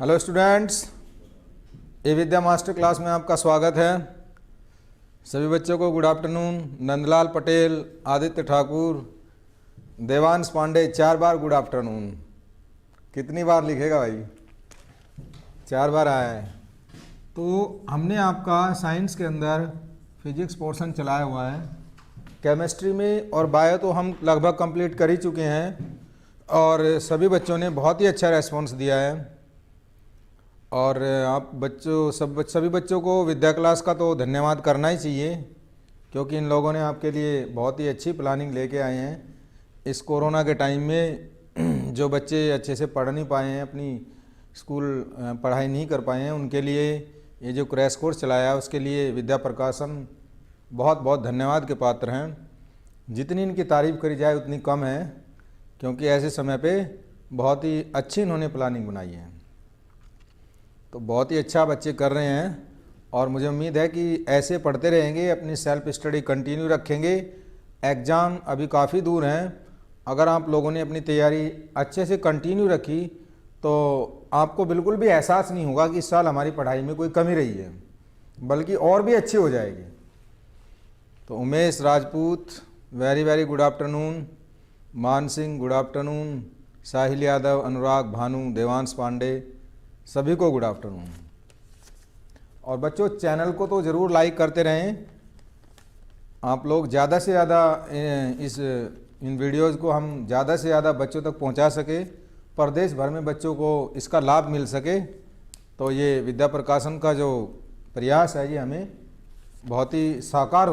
Hello students, ए विद्या master class में आपका स्वागत है। सभी बच्चों को गुड आफ्टरनून। नंदलाल पटेल, आदित्य ठाकुर, देवांश पांडे, 4 बार गुड आफ्टरनून। कितनी बार लिखेगा भाई? 4 बार आया है। तो हमने आपका साइंस के अंदर फिजिक्स पोर्शन चलाया हुआ है। केमिस्ट्री में और बायो तो हम लगभग कंप्लीट कर ही चुके हैं और सभी बच्चों ने बहुत ही अच्छा रेस्पॉन्स दिया है। और आप सभी बच्चों को विद्या क्लास का तो धन्यवाद करना ही चाहिए, क्योंकि इन लोगों ने आपके लिए बहुत ही अच्छी प्लानिंग लेके आए हैं। इस कोरोना के टाइम में जो बच्चे अच्छे से पढ़ नहीं पाए हैं, अपनी स्कूल पढ़ाई नहीं कर पाए हैं, उनके लिए ये जो क्रैश कोर्स चलाया उसके लिए विद्या प्रकाशन बहुत बहुत धन्यवाद के पात्र हैं। जितनी इनकी तारीफ़ करी जाए उतनी कम है, क्योंकि ऐसे समय पे बहुत ही अच्छी इन्होंने प्लानिंग बनाई है। तो बहुत ही अच्छा बच्चे कर रहे हैं और मुझे उम्मीद है कि ऐसे पढ़ते रहेंगे, अपनी सेल्फ स्टडी कंटिन्यू रखेंगे। एग्ज़ाम अभी काफ़ी दूर हैं। अगर आप लोगों ने अपनी तैयारी अच्छे से कंटिन्यू रखी तो आपको बिल्कुल भी एहसास नहीं होगा कि इस साल हमारी पढ़ाई में कोई कमी रही है, बल्कि और भी अच्छी हो जाएगी। तो Umesh Rajput, very very good afternoon. मान सिंह, गुड आफ्टरनून। साहिल यादव, अनुराग, भानु, देवांश पांडे, सभी को गुड आफ्टरनून। और बच्चों, चैनल को तो ज़रूर लाइक करते रहें। आप लोग ज़्यादा से ज़्यादा इन वीडियोज़ को हम ज़्यादा से ज़्यादा बच्चों तक पहुंचा सके, प्रदेश भर में बच्चों को इसका लाभ मिल सके। तो ये विद्या प्रकाशन का जो प्रयास है ये हमें बहुत ही साकार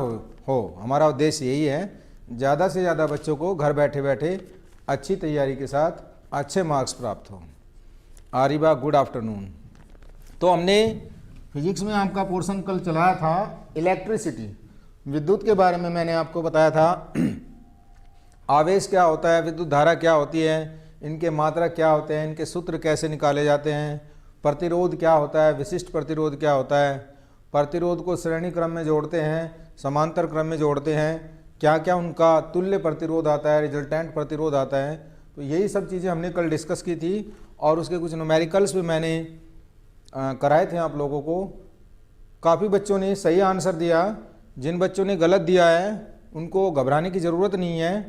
हो हमारा उद्देश्य यही है, ज़्यादा से ज़्यादा बच्चों को घर बैठे बैठे अच्छी तैयारी के साथ अच्छे मार्क्स प्राप्त हों। आरिबा, गुड आफ्टरनून। तो हमने फिजिक्स में आपका पोर्शन कल चलाया था इलेक्ट्रिसिटी, विद्युत के बारे में मैंने आपको बताया था। आवेश क्या होता है, विद्युत धारा क्या होती है, इनके मात्रक क्या होते हैं, इनके सूत्र कैसे निकाले जाते हैं, प्रतिरोध क्या होता है, विशिष्ट प्रतिरोध क्या होता है, प्रतिरोध को श्रेणी क्रम में जोड़ते हैं, समांतर क्रम में जोड़ते हैं, क्या क्या उनका तुल्य प्रतिरोध आता है, रिजल्टेंट प्रतिरोध आता है। तो यही सब चीज़ें हमने कल डिस्कस की थी और उसके कुछ न्यूमेरिकल्स भी मैंने कराए थे आप लोगों को। काफ़ी बच्चों ने सही आंसर दिया। जिन बच्चों ने गलत दिया है उनको घबराने की ज़रूरत नहीं है।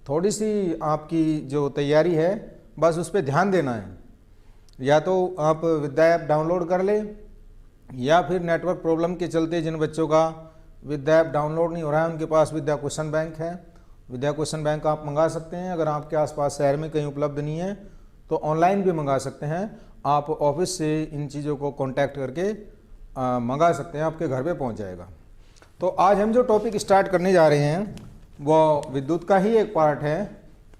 थोड़ी सी आपकी जो तैयारी है बस उस पर ध्यान देना है। या तो आप विद्या ऐप डाउनलोड कर लें, या फिर नेटवर्क प्रॉब्लम के चलते जिन बच्चों का विद्या ऐप डाउनलोड नहीं हो रहा है उनके पास विद्या क्वेश्चन बैंक है। विद्या क्वेश्चन बैंक आप मंगा सकते हैं। अगर आपके आसपास शहर में कहीं उपलब्ध नहीं है तो ऑनलाइन भी मंगा सकते हैं। आप ऑफिस से इन चीज़ों को कांटेक्ट करके मंगा सकते हैं, आपके घर पे पहुंच जाएगा। तो आज हम जो टॉपिक स्टार्ट करने जा रहे हैं वो विद्युत का ही एक पार्ट है।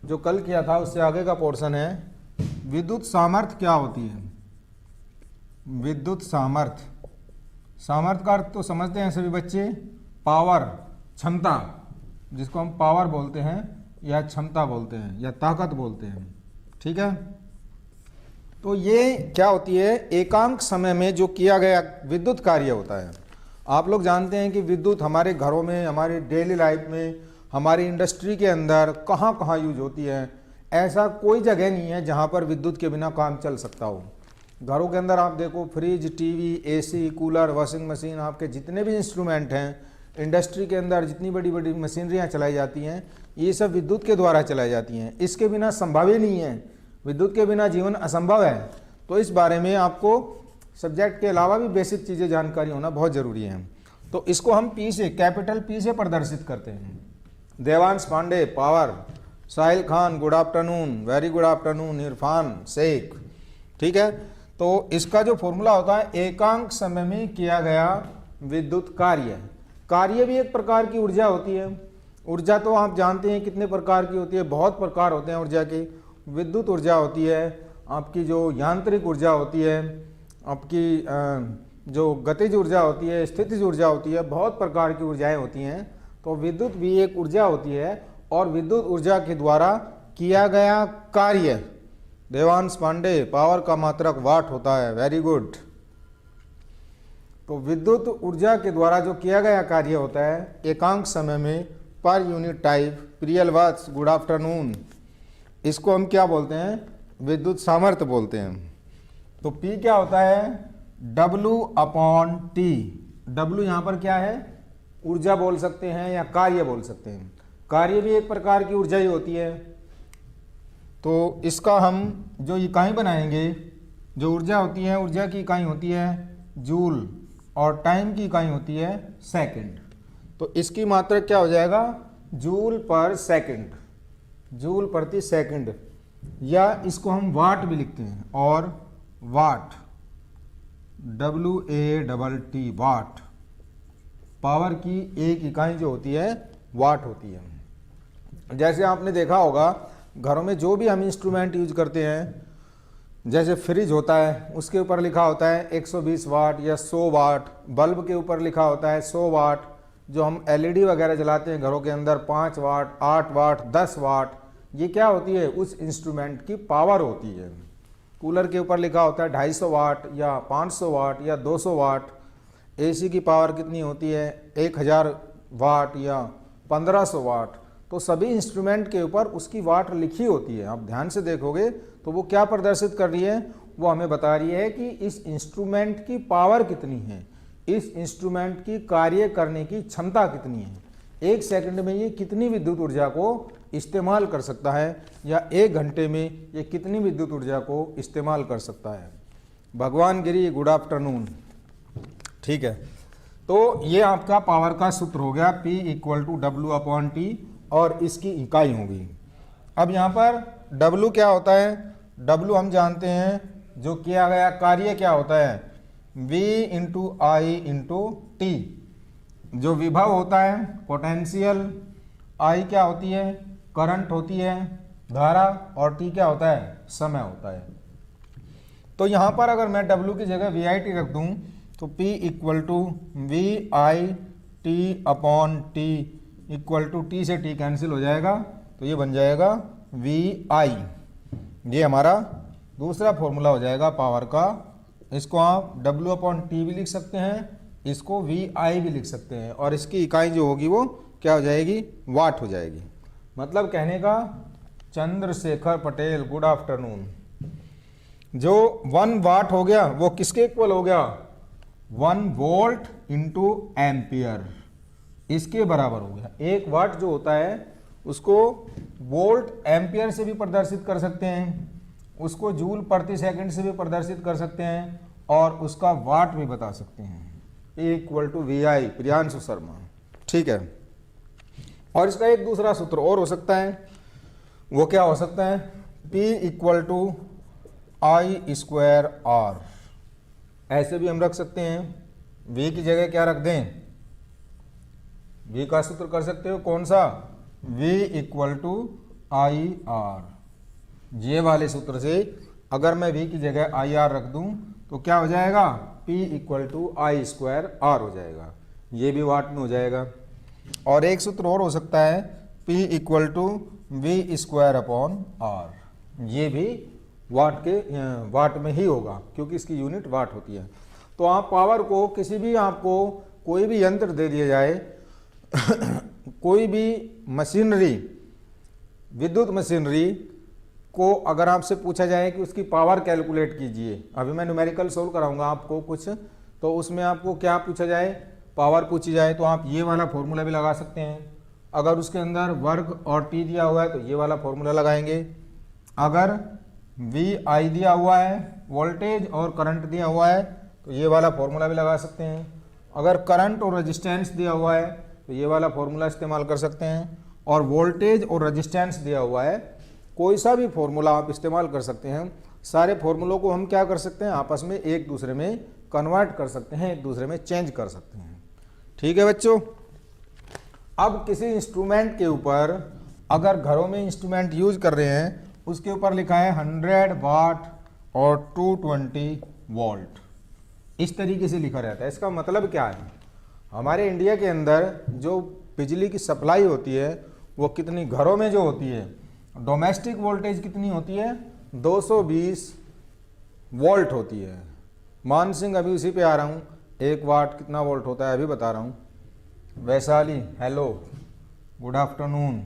जो कल किया था उससे आगे का पोर्शन है। विद्युत सामर्थ्य क्या होती है? विद्युत सामर्थ्य, सामर्थ्य का अर्थ तो समझते हैं सभी बच्चे। पावर, क्षमता, जिसको हम पावर बोलते हैं या क्षमता बोलते हैं या ताकत बोलते हैं, ठीक है। तो ये क्या होती है? एकांक समय में जो किया गया विद्युत कार्य होता है। आप लोग जानते हैं कि विद्युत हमारे घरों में, हमारी डेली लाइफ में, हमारी इंडस्ट्री के अंदर कहाँ कहाँ यूज होती है। ऐसा कोई जगह नहीं है जहाँ पर विद्युत के बिना काम चल सकता हो। घरों के अंदर आप देखो, fridge, TV, AC, cooler, washing machine, आपके जितने भी इंस्ट्रूमेंट हैं, इंडस्ट्री के अंदर जितनी बड़ी बड़ी मशीनरियाँ चलाई जाती हैं, ये सब विद्युत के द्वारा चलाई जाती हैं। इसके बिना संभव ही नहीं है। विद्युत के बिना जीवन असंभव है। तो इस बारे में आपको सब्जेक्ट के अलावा भी बेसिक चीज़ें जानकारी होना बहुत ज़रूरी है। तो इसको हम पी से, कैपिटल पी से प्रदर्शित करते हैं। Devansh Pandey, power. Sahil Khan, good afternoon, very good afternoon. Irfan Shaikh, ठीक है। तो इसका जो फॉर्मूला होता है, एकांक समय में किया गया विद्युत कार्य। कार्य भी एक प्रकार की ऊर्जा होती है। ऊर्जा तो आप जानते हैं कितने प्रकार की होती है, बहुत प्रकार होते हैं ऊर्जा के। विद्युत ऊर्जा होती है, आपकी जो यांत्रिक ऊर्जा होती है, आपकी जो गतिज ऊर्जा होती है, स्थितिज ऊर्जा होती है, बहुत प्रकार की ऊर्जाएं होती हैं। तो विद्युत भी एक ऊर्जा होती है और विद्युत ऊर्जा के द्वारा किया गया कार्य। देवांश पांडे, पावर का मात्रक वाट होता है, वेरी गुड। तो विद्युत ऊर्जा के द्वारा जो किया गया कार्य होता है एकांक समय में पर यूनिट टाइम। प्रियल वत्स, गुड आफ्टरनून। इसको हम क्या बोलते हैं? विद्युत सामर्थ्य बोलते हैं। तो P क्या होता है, W अपॉन T। W यहाँ पर क्या है, ऊर्जा बोल सकते हैं या कार्य बोल सकते हैं। कार्य भी एक प्रकार की ऊर्जा ही होती है। तो इसका हम जो इकाई बनाएंगे, जो ऊर्जा होती है, ऊर्जा की इकाई होती है जूल और टाइम की इकाई होती है सेकंड। तो इसकी मात्रा क्या हो जाएगा, जूल पर सेकंड, जूल प्रति सेकंड, या इसको हम वाट भी लिखते हैं। और वाट, WATT, वाट, पावर की एक इकाई जो होती है वाट होती है। जैसे आपने देखा होगा घरों में जो भी हम इंस्ट्रूमेंट यूज करते हैं, जैसे फ्रिज होता है उसके ऊपर लिखा होता है 120 वाट या 100 वाट, बल्ब के ऊपर लिखा होता है 100 वाट, जो हम LED वगैरह जलाते हैं घरों के अंदर 5 वाट, 8 वाट, 10 वाट, ये क्या होती है, उस इंस्ट्रूमेंट की पावर होती है। कूलर के ऊपर लिखा होता है 250 वाट या 500 वाट या 200 वाट। AC की पावर कितनी होती है, 1000 वाट या 1500 वाट। तो सभी इंस्ट्रूमेंट के ऊपर उसकी वाट लिखी होती है। आप ध्यान से देखोगे तो वो क्या प्रदर्शित कर रही है, वो हमें बता रही है कि इस इंस्ट्रूमेंट की पावर कितनी है, इस इंस्ट्रूमेंट की कार्य करने की क्षमता कितनी है, 1 सेकंड में ये कितनी विद्युत ऊर्जा को इस्तेमाल कर सकता है, या 1 घंटे में ये कितनी विद्युत ऊर्जा को इस्तेमाल कर सकता है। भगवान गिरी, गुड आफ्टरनून। ठीक है, तो ये आपका पावर का सूत्र हो गया, P = W अपॉन T, और इसकी इकाई होगी। अब यहाँ पर W क्या होता है, W हम जानते हैं जो किया गया कार्य क्या होता है, V × I × T। जो विभव होता है पोटेंशियल, I क्या होती है, करंट होती है, धारा, और T क्या होता है, समय होता है। तो यहाँ पर अगर मैं W की जगह VIT रख दूँ तो P = VIT upon T = T से T कैंसिल हो जाएगा, तो ये बन जाएगा VI। ये हमारा दूसरा फॉर्मूला हो जाएगा पावर का। इसको आप W अपॉन T भी लिख सकते हैं, इसको VI भी लिख सकते हैं, और इसकी इकाई जो होगी वो क्या हो जाएगी, वाट हो जाएगी। मतलब कहने का, चंद्रशेखर पटेल, गुड आफ्टरनून। जो 1 वाट हो गया वो किसके इक्वल हो गया, 1 वोल्ट × एम्पियर, इसके बराबर हो गया। 1 वाट जो होता है उसको वोल्ट एम्पियर से भी प्रदर्शित कर सकते हैं, उसको जूल प्रति सेकंड से भी प्रदर्शित कर सकते हैं, और उसका वाट भी बता सकते हैं। A = VI, Priyanshu Sharma. ठीक है, और इसका एक दूसरा सूत्र और हो सकता है, वो क्या हो सकता है, P = I²R। ऐसे भी हम रख सकते हैं, V की जगह क्या रख दें, V का सूत्र कर सकते हो कौन सा, V = IR। ये वाले सूत्र से अगर मैं V की जगह IR रख दूं तो क्या हो जाएगा, P = I²R हो जाएगा। ये भी वाट में हो जाएगा। और एक सूत्र और हो सकता है, P = V² अपॉन R। ये भी वाट में ही होगा, क्योंकि इसकी यूनिट वाट होती है। तो आप पावर को किसी भी, आपको कोई भी यंत्र दे दिया जाए कोई भी मशीनरी, विद्युत मशीनरी को अगर आपसे पूछा जाए कि उसकी पावर कैलकुलेट कीजिए, अभी मैं न्यूमेरिकल सोल्व कराऊंगा आपको कुछ, तो उसमें आपको क्या पूछा जाए, पावर पूछी जाए, तो आप ये वाला फॉर्मूला भी लगा सकते हैं। अगर उसके अंदर वर्ग और T दिया हुआ है तो ये वाला फॉर्मूला लगाएंगे। अगर VI दिया हुआ है, वोल्टेज और करंट दिया हुआ है, तो ये वाला फॉर्मूला भी लगा सकते हैं। अगर करंट और रेजिस्टेंस दिया हुआ है तो ये वाला फॉर्मूला इस्तेमाल कर सकते हैं। और वोल्टेज और रेजिस्टेंस दिया हुआ है, कोई सा भी फॉर्मूला आप इस्तेमाल कर सकते हैं। सारे फॉर्मूलों को हम क्या कर सकते हैं, आपस में एक दूसरे में कन्वर्ट कर सकते हैं, एक दूसरे में चेंज कर सकते हैं। ठीक है बच्चों, अब किसी इंस्ट्रूमेंट के ऊपर, अगर घरों में इंस्ट्रूमेंट यूज कर रहे हैं, उसके ऊपर लिखा है 100 वाट और 220 वोल्ट, इस तरीके से लिखा रहता है। इसका मतलब क्या है, हमारे इंडिया के अंदर जो बिजली की सप्लाई होती है वो कितनी, घरों में जो होती है, डोमेस्टिक वोल्टेज कितनी होती है, 220 वोल्ट होती है। मान सिंह, अभी उसी पे आ रहा हूँ, 1 वाट कितना वोल्ट होता है अभी बता रहा हूँ। Vaishali, hello, good afternoon.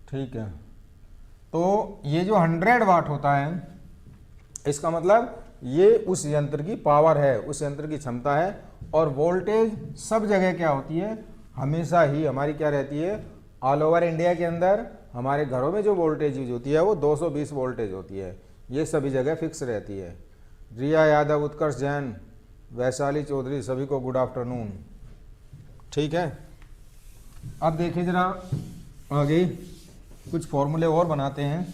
ठीक है, तो ये जो 100 वाट होता है, इसका मतलब ये उस यंत्र की पावर है, उस यंत्र की क्षमता है। और वोल्टेज सब जगह क्या होती है, हमेशा ही हमारी क्या रहती है, ऑल ओवर इंडिया के अंदर हमारे घरों में जो वोल्टेज यूज होती है वो 220 वोल्टेज होती है, ये सभी जगह फिक्स रहती है। रिया यादव, उत्कर्ष जैन, वैशाली चौधरी, सभी को गुड आफ्टरनून। ठीक है, अब देखिए जरा आगे कुछ फॉर्मूले और बनाते हैं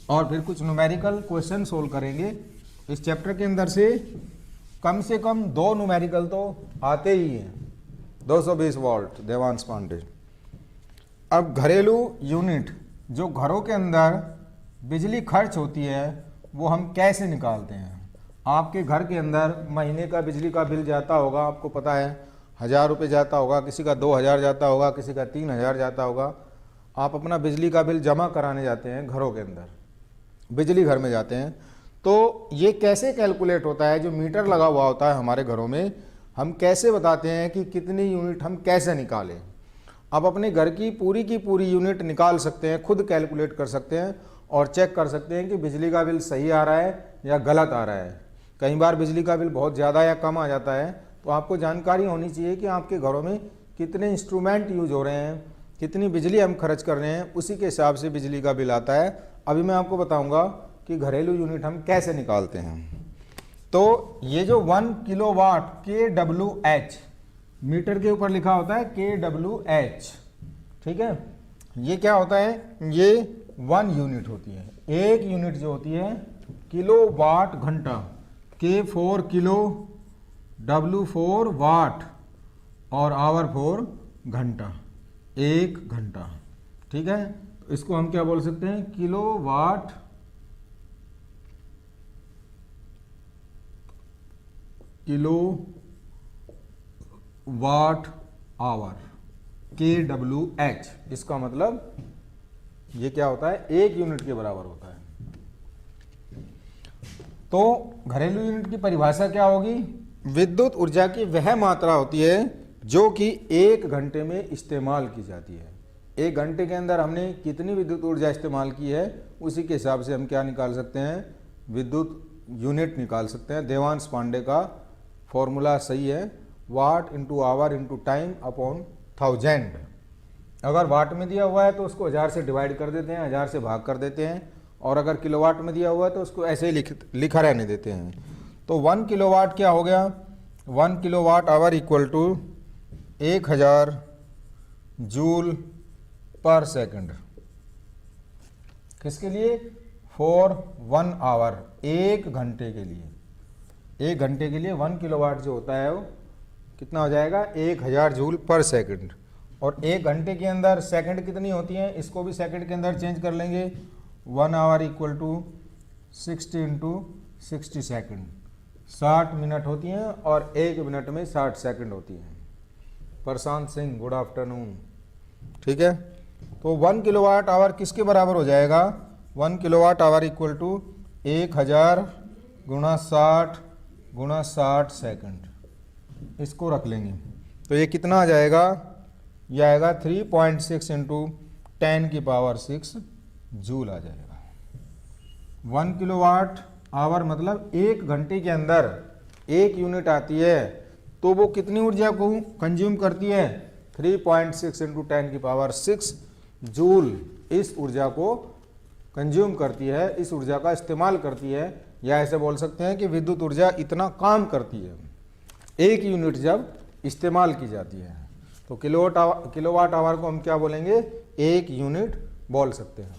और फिर कुछ न्यूमेरिकल क्वेश्चन सोल्व करेंगे। इस चैप्टर के अंदर से कम 2 न्यूमेरिकल तो आते ही हैं। 220 वोल्ट, देवांश पांडे। अब घरेलू यूनिट, जो घरों के अंदर बिजली खर्च होती है वो हम कैसे निकालते हैं। आपके घर के अंदर महीने का बिजली का बिल जाता होगा, आपको पता है 1000 रुपये जाता होगा, किसी का 2000 जाता होगा, किसी का 3000 जाता होगा। आप अपना बिजली का बिल जमा कराने जाते हैं घरों के अंदर, बिजली घर में जाते हैं, तो ये कैसे कैलकुलेट होता है। जो मीटर लगा हुआ होता है हमारे घरों में, हम कैसे बताते हैं कि कितनी यूनिट हम कैसे निकालें। आप अपने घर की पूरी यूनिट निकाल सकते हैं, खुद कैलकुलेट कर सकते हैं और चेक कर सकते हैं कि बिजली का बिल सही आ रहा है या गलत आ रहा है। कई बार बिजली का बिल बहुत ज़्यादा या कम आ जाता है, तो आपको जानकारी होनी चाहिए कि आपके घरों में कितने इंस्ट्रूमेंट यूज हो रहे हैं, कितनी बिजली हम खर्च कर रहे हैं, उसी के हिसाब से बिजली का बिल आता है। अभी मैं आपको बताऊंगा कि घरेलू यूनिट हम कैसे निकालते हैं। तो ये जो 1 किलोवाट kWh मीटर के ऊपर लिखा होता है kWh, ठीक है, ये क्या होता है, ये 1 यूनिट होती है। एक यूनिट जो होती है किलोवाट घंटा, K 4 किलो, W 4 वाट और आवर 4 घंटा, 1 घंटा। ठीक है, तो इसको हम क्या बोल सकते हैं, किलोवाट आवर, kWh। इसका मतलब ये क्या होता है, 1 यूनिट के बराबर होता है। तो घरेलू यूनिट की परिभाषा क्या होगी, विद्युत ऊर्जा की वह मात्रा होती है जो कि 1 घंटे में इस्तेमाल की जाती है। 1 घंटे के अंदर हमने कितनी विद्युत ऊर्जा इस्तेमाल की है, उसी के हिसाब से हम क्या निकाल सकते हैं, विद्युत यूनिट निकाल सकते हैं। देवांश पांडे का फॉर्मूला सही है, watt into hour into time upon 1000। अगर वाट में दिया हुआ है तो उसको 1000 से डिवाइड कर देते हैं, 1000 से भाग कर देते हैं, और अगर किलोवाट में दिया हुआ है तो उसको ऐसे ही लिखा रहने देते हैं। तो 1 किलोवाट क्या हो गया, 1 kilowatt hour equal to 1000 joule per second. किसके लिए, फॉर 1 आवर, 1 घंटे के लिए। 1 घंटे के लिए 1 किलोवाट जो होता है वो कितना हो जाएगा, 1000 जूल पर सेकंड। और 1 घंटे के अंदर सेकंड कितनी होती हैं, इसको भी सेकंड के अंदर चेंज कर लेंगे। 1 hour equal to 60 into 60 second, 60 minute होती हैं और 1 मिनट में 60 सेकंड होती हैं। Prashant Singh, good afternoon. ठीक है, तो 1 किलोवाट आवर किसके बराबर हो जाएगा, 1 किलोवाट आवर इक्वल टू 1000 गुणा 60 गुणा 60 सेकंड। इसको रख लेंगे तो ये कितना आ जाएगा, ये आएगा 3.6 इंटू 10 की पावर 6 जूल आ जाएगा। 1 किलोवाट आवर मतलब 1 घंटे के अंदर 1 यूनिट आती है, तो वो कितनी ऊर्जा को कंज्यूम करती है, 3.6 इंटू 10 की पावर 6 जूल इस ऊर्जा को कंज्यूम करती है, इस ऊर्जा का इस्तेमाल करती है। या ऐसे बोल सकते हैं कि विद्युत ऊर्जा इतना काम करती है 1 यूनिट जब इस्तेमाल की जाती है। तो किलोवाट आवर को हम क्या बोलेंगे, 1 यूनिट बोल सकते हैं।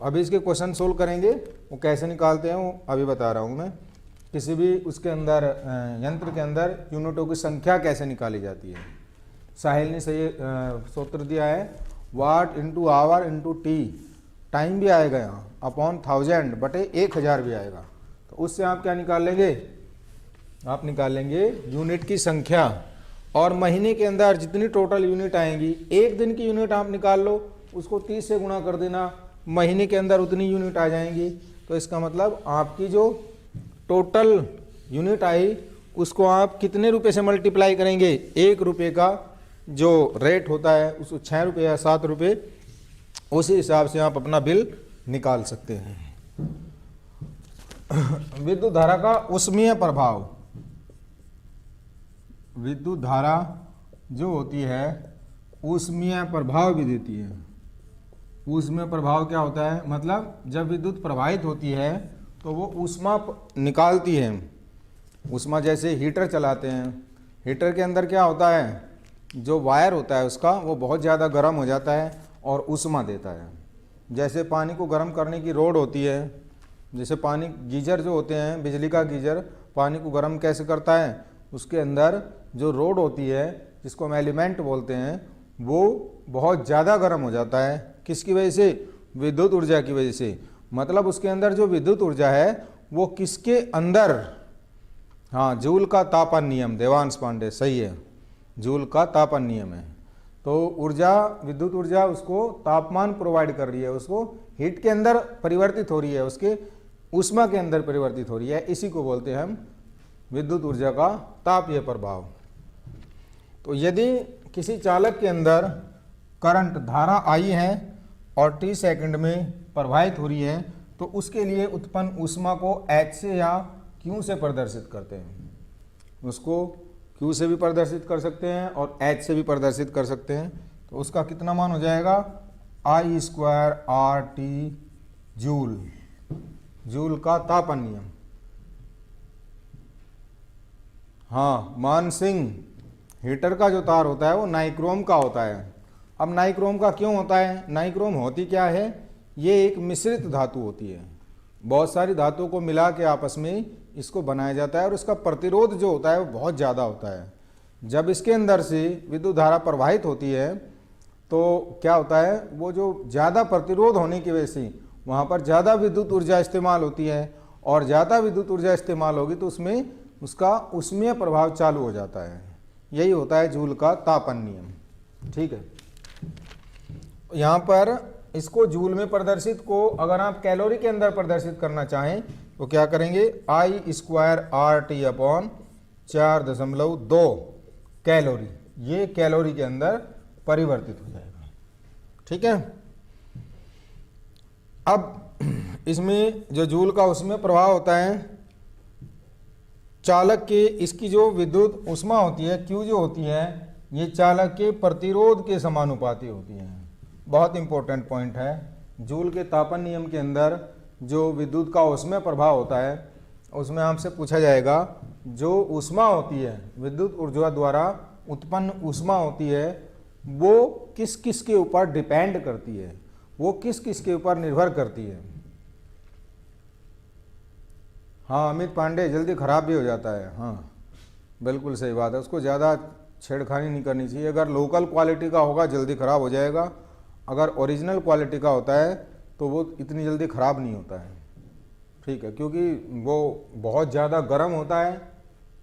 अभी इसके क्वेश्चन सोल्व करेंगे, वो कैसे निकालते हैं वो अभी बता रहा हूँ मैं। किसी भी उसके अंदर यंत्र के अंदर यूनिटों की संख्या कैसे निकाली जाती है। साहिल ने सही सूत्र दिया है, watt into hour into T, time भी आएगा यहाँ, अपॉन 1000 बटे 1000 भी आएगा। तो उससे आप क्या निकाल लेंगे, आप निकाल लेंगे यूनिट की संख्या। और महीने के अंदर जितनी टोटल यूनिट आएंगी, 1 दिन की यूनिट आप निकाल लो, उसको 30 से गुणा कर देना, महीने के अंदर उतनी यूनिट आ जाएंगी। तो इसका मतलब आपकी जो टोटल यूनिट आई उसको आप कितने रुपए से मल्टीप्लाई करेंगे, 1 रुपये का जो रेट होता है उसको 6 रुपये या 7 रुपये, उसी हिसाब से आप अपना बिल निकाल सकते हैं। विद्युत धारा का ऊष्मीय प्रभाव, विद्युत धारा जो होती है ऊष्मीय प्रभाव भी देती है। ऊष्मीय प्रभाव क्या होता है, मतलब जब विद्युत प्रवाहित होती है तो वो ऊष्मा निकालती है। ऊष्मा, जैसे हीटर चलाते हैं, हीटर के अंदर क्या होता है, जो वायर होता है उसका वो बहुत ज़्यादा गर्म हो जाता है और ऊष्मा देता है। जैसे पानी को गर्म करने की रोड होती है, जैसे पानी गीजर जो होते हैं, बिजली का गीजर पानी को गर्म कैसे करता है, उसके अंदर जो रोड होती है जिसको हम एलिमेंट बोलते हैं वो बहुत ज़्यादा गर्म हो जाता है। किसकी वजह से, विद्युत ऊर्जा की वजह से। मतलब उसके अंदर जो विद्युत ऊर्जा है वो किसके अंदर, हाँ, जूल का तापन नियम, देवांश पांडे सही है, जूल का तापन नियम है। तो ऊर्जा, विद्युत ऊर्जा उसको तापमान प्रोवाइड कर रही है, उसको हीट के अंदर परिवर्तित हो रही है, उसके ऊष्मा के अंदर परिवर्तित हो रही है। इसी को बोलते हैं हम विद्युत ऊर्जा का तापीय प्रभाव। तो यदि किसी चालक के अंदर करंट, धारा आई है और t सेकंड में प्रवाहित हो रही है तो उसके लिए उत्पन्न ऊष्मा को H से या Q से प्रदर्शित करते हैं। उसको Q से भी प्रदर्शित कर सकते हैं और H से भी प्रदर्शित कर सकते हैं। तो उसका कितना मान हो जाएगा, I square RT joule, joule का तापन नियम। हाँ, मान सिंह, हीटर का जो तार होता है वो नाइक्रोम का होता है। अब नाइक्रोम का क्यों होता है, नाइक्रोम होती क्या है, ये एक मिश्रित धातु होती है। बहुत सारी धातुओं को मिला के आपस में इसको बनाया जाता है और उसका प्रतिरोध जो होता है वो बहुत ज़्यादा होता है। जब इसके अंदर से विद्युत धारा प्रवाहित होती है तो क्या होता है, वो जो ज़्यादा प्रतिरोध होने की वजह से वहाँ पर ज़्यादा विद्युत ऊर्जा इस्तेमाल होती है और ज़्यादा विद्युत ऊर्जा इस्तेमाल होगी तो उसमें उसका ऊष्मीय प्रभाव चालू हो जाता है। यही होता है जूल का तापन नियम। ठीक है, यहाँ पर इसको जूल में प्रदर्शित को अगर आप कैलोरी के अंदर प्रदर्शित करना चाहें तो क्या करेंगे, I square RT upon 4.2 calorie, ये कैलोरी के अंदर परिवर्तित हो जाएगा। ठीक है, अब इसमें जो जूल का उसमें प्रभाव होता है, चालक के, इसकी जो विद्युत ऊष्मा होती है Q जो होती है, ये चालक के प्रतिरोध के समानुपाती होती है। बहुत इंपॉर्टेंट पॉइंट है। जूल के तापन नियम के अंदर जो विद्युत का ऊष्मीय प्रभाव होता है उसमें आपसे पूछा जाएगा, जो ऊष्मा होती है, विद्युत ऊर्जा द्वारा उत्पन्न ऊष्मा होती है, वो किस किस के ऊपर डिपेंड करती है, वो किस किस के ऊपर निर्भर करती है। हाँ अमित पांडे, जल्दी ख़राब भी हो जाता है। हाँ बिल्कुल सही बात है, उसको ज़्यादा छेड़खानी नहीं करनी चाहिए। अगर लोकल क्वालिटी का होगा जल्दी ख़राब हो जाएगा, अगर ओरिजिनल क्वालिटी का होता है तो वो इतनी जल्दी ख़राब नहीं होता है। ठीक है, क्योंकि वो बहुत ज़्यादा गर्म होता है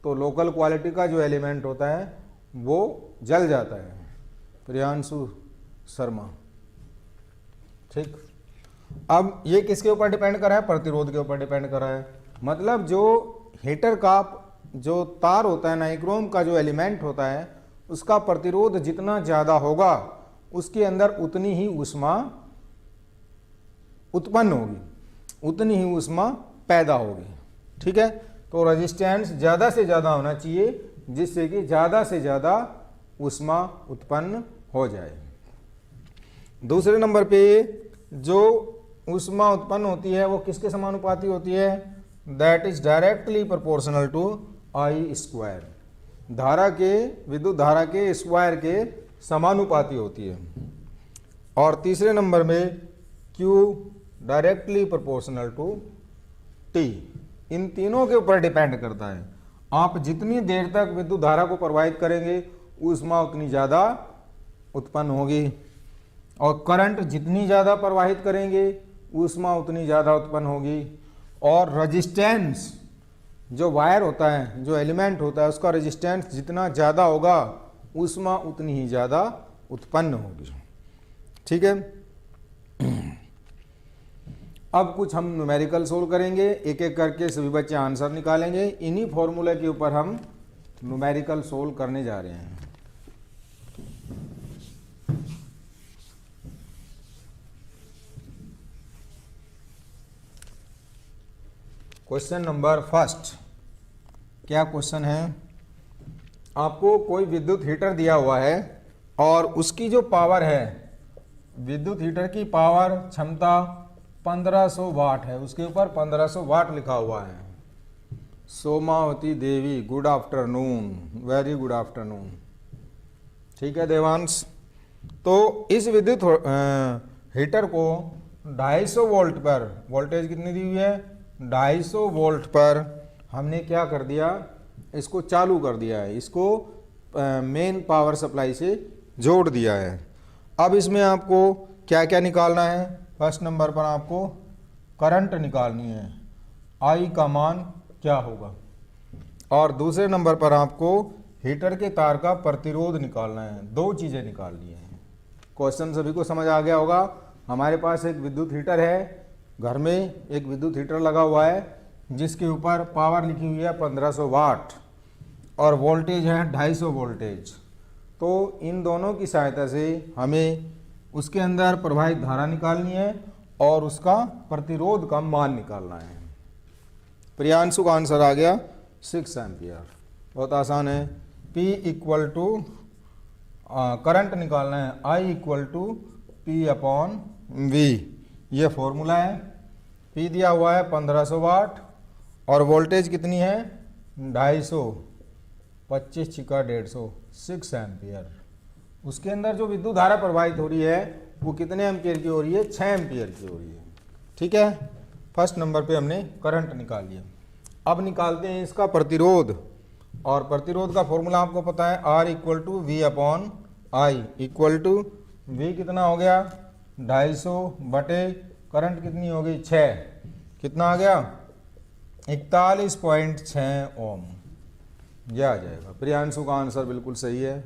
तो लोकल क्वालिटी का जो एलिमेंट होता है वो जल जाता है। प्रियांशु शर्मा, ठीक। अब ये किसके ऊपर डिपेंड कर रहा है, प्रतिरोध के ऊपर डिपेंड कर रहा है। मतलब जो हीटर का जो तार होता है, नाइक्रोम का जो एलिमेंट होता है, उसका प्रतिरोध जितना ज़्यादा होगा उसके अंदर उतनी ही ऊष्मा उत्पन्न होगी, उतनी ही ऊष्मा पैदा होगी। ठीक है, तो रेजिस्टेंस ज़्यादा से ज़्यादा होना चाहिए जिससे कि ज़्यादा से ज़्यादा ऊष्मा उत्पन्न हो जाए। दूसरे नंबर पे जो ऊष्मा उत्पन्न होती है वो किसके समानुपाती होती है, that is directly proportional to I square, धारा के, विद्युत धारा के स्क्वायर के समानुपाती होती है। और तीसरे नंबर में Q directly proportional to T, इन तीनों के ऊपर डिपेंड करता है। आप जितनी देर तक विद्युत धारा को प्रवाहित करेंगे ऊष्मा उतनी ज़्यादा उत्पन्न होगी, और करंट जितनी ज़्यादा प्रवाहित करेंगे ऊष्मा उतनी ज़्यादा उत्पन्न होगी। और रेजिस्टेंस, जो वायर होता है, जो एलिमेंट होता है, उसका रेजिस्टेंस जितना ज़्यादा होगा ऊष्मा उतनी ही ज़्यादा उत्पन्न होगी। ठीक है, अब कुछ हम न्यूमेरिकल सोल्व करेंगे, एक एक करके सभी बच्चे आंसर निकालेंगे। इन्हीं फॉर्मूले के ऊपर हम न्यूमेरिकल सोल्व करने जा रहे हैं। क्वेश्चन नंबर फर्स्ट, क्या क्वेश्चन है? आपको कोई विद्युत हीटर दिया हुआ है और उसकी जो पावर है, विद्युत हीटर की पावर क्षमता 1500 वाट है, उसके ऊपर 1500 वाट लिखा हुआ है। Somavati Devi, good afternoon, very good afternoon. ठीक है देवांश, तो इस विद्युत हीटर को 250 वोल्ट पर, वोल्टेज कितनी दी हुई है? 250 वोल्ट पर हमने क्या कर दिया, इसको चालू कर दिया है, इसको मेन पावर सप्लाई से जोड़ दिया है। अब इसमें आपको क्या क्या निकालना है? फर्स्ट नंबर पर आपको करंट निकालनी है, आई का मान क्या होगा, और दूसरे नंबर पर आपको हीटर के तार का प्रतिरोध निकालना है। दो चीज़ें निकालनी है। क्वेश्चन सभी को समझ आ गया होगा। हमारे पास एक विद्युत हीटर है, घर में एक विद्युत हीटर लगा हुआ है जिसके ऊपर पावर लिखी हुई है 1500 वाट और वोल्टेज है 250 वोल्टेज। तो इन दोनों की सहायता से हमें उसके अंदर प्रवाहित धारा निकालनी है और उसका प्रतिरोध का मान निकालना है। प्रियांशु का आंसर आ गया 6 एम्पियर। बहुत आसान है। P इक्वल टू करंट निकालना है, I इक्वल टू P/V, ये फॉर्मूला है। P दिया हुआ है 1500 वाट और वोल्टेज कितनी है? 250, 25 छिका 150, 6 एम्पियर। उसके अंदर जो विद्युत धारा प्रवाहित हो रही है वो कितने एम्पियर की हो रही है? 6 एम्पियर की हो रही है। ठीक है, फर्स्ट नंबर पे हमने करंट निकाल लिया। अब निकालते हैं इसका प्रतिरोध, और प्रतिरोध का फॉर्मूला आपको पता है, R equal to V/I equal to V कितना हो गया? 250 बटे करंट कितनी हो गई? 6, कितना आ गया? 41.6 ओम। यह आ जाएगा। प्रियांशु का आंसर बिल्कुल सही है।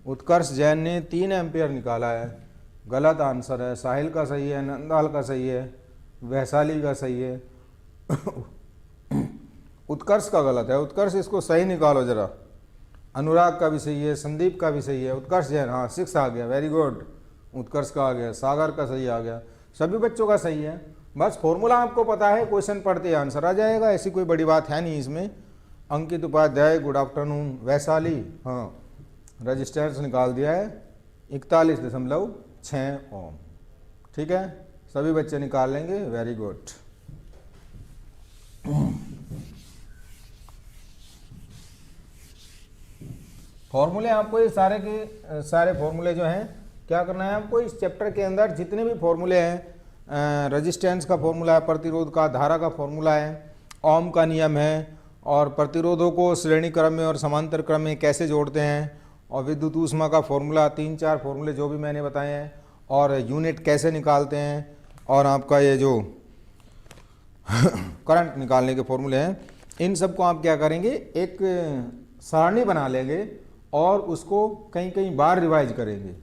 उत्कर्ष जैन ने 3 एम्पियर निकाला है, गलत आंसर है। साहिल का सही है, नंदाल का सही है, वैशाली का सही है, उत्कर्ष का गलत है। उत्कर्ष इसको सही निकालो जरा। अनुराग का भी सही है, संदीप का भी सही है। उत्कर्ष जैन, हाँ 6 आ गया, वेरी गुड। उत्कर्ष का आ गया, सागर का सही आ गया, सभी बच्चों का सही है। बस फॉर्मूला आपको पता है, क्वेश्चन पढ़ते आंसर आ जाएगा, ऐसी कोई बड़ी बात है नहीं इसमें। अंकित उपाध्याय, गुड आफ्टरनून। वैशाली, हाँ रजिस्टेंस निकाल दिया है 41.6 ओम। ठीक है, सभी बच्चे निकाल लेंगे, वेरी गुड। फॉर्मूले आपको ये सारे के सारे फॉर्मूले जो हैं, क्या करना है आपको? इस चैप्टर के अंदर जितने भी फॉर्मूले हैं, रेजिस्टेंस का फॉर्मूला है, प्रतिरोध का, धारा का फॉर्मूला है, ओम का नियम है, और प्रतिरोधों को श्रेणी क्रम में और समांतर क्रम में कैसे जोड़ते हैं, और विद्युत ऊष्मा का फॉर्मूला, 3-4 फॉर्मूले जो भी मैंने बताए हैं, और यूनिट कैसे निकालते हैं, और आपका ये जो करंट निकालने के फॉर्मूले हैं, इन सब को आप क्या करेंगे? एक सारणी बना लेंगे और उसको कई कई बार रिवाइज करेंगे,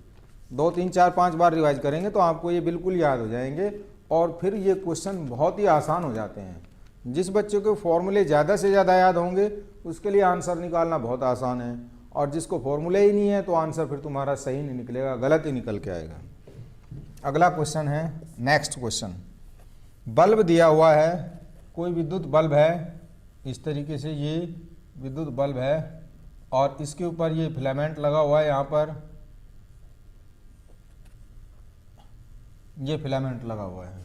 2, 3, 4, 5 बार रिवाइज करेंगे तो आपको ये बिल्कुल याद हो जाएंगे, और फिर ये क्वेश्चन बहुत ही आसान हो जाते हैं। जिस बच्चे को फॉर्मूले ज़्यादा से ज़्यादा याद होंगे उसके लिए आंसर निकालना बहुत आसान है, और जिसको फॉर्मूले ही नहीं है तो आंसर फिर तुम्हारा सही नहीं निकलेगा, गलत ही निकल के आएगा। अगला क्वेश्चन है, नेक्स्ट क्वेश्चन। बल्ब दिया हुआ है, कोई विद्युत बल्ब है, इस तरीके से ये विद्युत बल्ब है, और इसके ऊपर ये फिलामेंट लगा हुआ है, यहाँ पर ये फिलामेंट लगा हुआ है।